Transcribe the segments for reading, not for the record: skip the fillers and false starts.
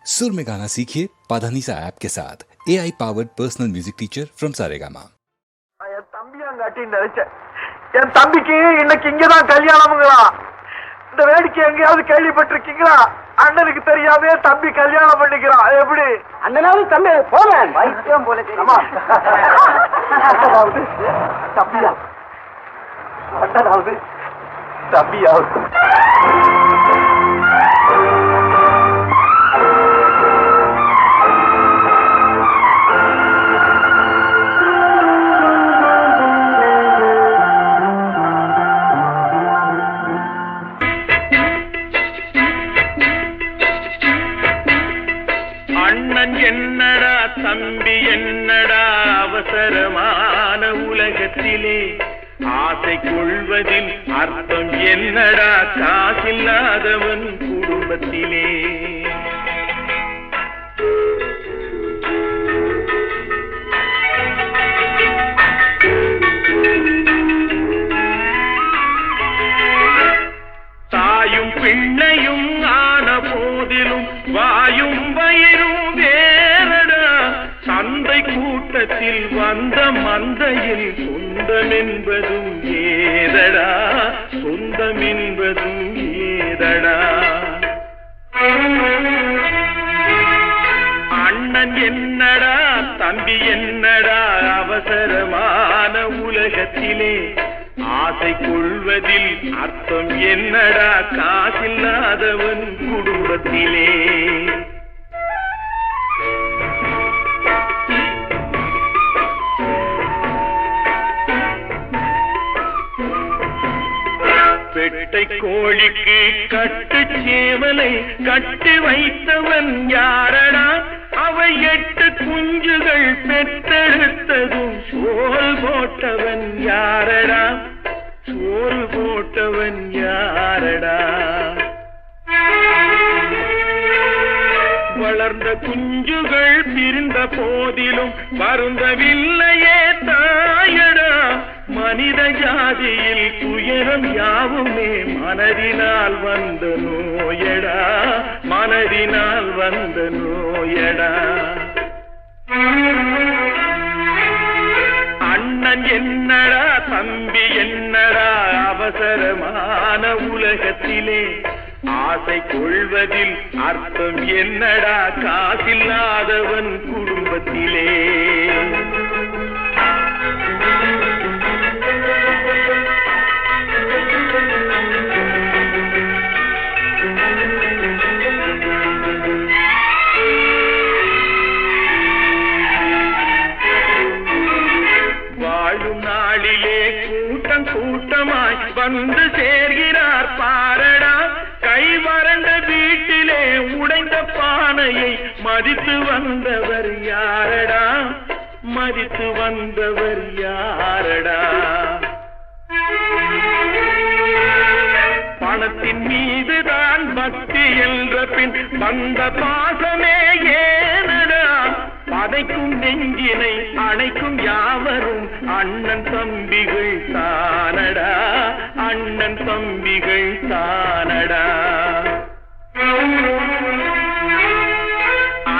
सुर में गाना सीखिए पाधानीसा ऐप के साथ AI powered personal music teacher from Saregama. என் தம்பியாங்காட்டி நினைச்சேன். என் தம்பிக்கு இன்னைக்கு இங்கதான் கல்யாணம்ங்களா? இந்த வேடிக்கை எங்கேயாவது கேள்விப்பட்டிருக்கீங்களா? அண்ணனுக்கு தெரியாமே தம்பி கல்யாணம் பண்ணிக்கிறான். எப்படி அண்ணனாவது தம்பி போவேன் வைத்தியம் போல தம்பியா அண்ணனாவது தம்பியாவது என்னடா தம்பி என்னடா அவசரமான உலகத்திலே ஆசை கொள்வதில் அர்த்தம் என்னடா காசில்லாதவன் குடும்பத்திலே தாயும் பிள்ளையும் ஆன போதிலும் வாயும் வயிறும் வேறடா சந்தை கூட்டத்தில் வந்த மந்தையில் சொந்தம் என்பதும் ஏதடா சொந்தம் என்பதும் ஏதடா அண்ணன் என்னடா தம்பி என்னடா அவசரமான உலகத்திலே ஆசை கொள்வதில் அர்த்தம் என்னடா காசில்லாதவன் குடும்பத்திலே பெட்டை கோழிக்கு கட்டு சேவலை கட்டி வைத்தவன் யாரடா அவை 8 குஞ்சுகள் பெற்றெடுத்ததும் சோல் போட்டவன் யாரடா சோறு போட்டவன் யாரடா வளர்ந்த குஞ்சுகள் பிரிந்த போதிலும் வருந்தவில்லையே தாயடா மனித ஜாதியில் துயரம் யாவுமே மனதினால் வந்த நோயடா மனதினால் வந்த நோயடா அண்ணன் என்னடா தம்பி என்னடா அவசரமான உலகத்திலே ஆசை கொள்வதில் அர்த்தம் என்னடா காசில்லாதவன் குடும்பத்திலே வாழும் நாளிலே கூட்டம் கூட்டமாய் வந்து சேர்கிறார் பாரடா கை வறண்ட வீட்டிலே உடைந்த பானையை மதித்து வந்தவர் யாரடா மதித்து வந்தவர் யாரடா பணத்தின் மீதுதான் பக்தி என்ற பின் வந்த பாசமே ஏனடா பதைக்கும் நெஞ்சினை அணைக்கும் யாவரும் அண்ணன் தம்பிகள் தானடா அண்ணன் தம்பிகள் தானடா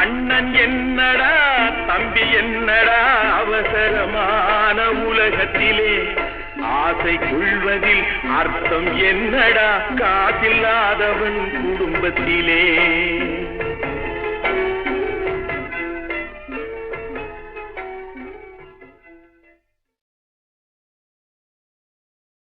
அண்ணன் என்னடா தம்பி என்னடா அவசரமான உலகத்திலே ஆசை கொள்வதில் அர்த்தம் என்னடா காசில்லாதவன் குடும்பத்திலே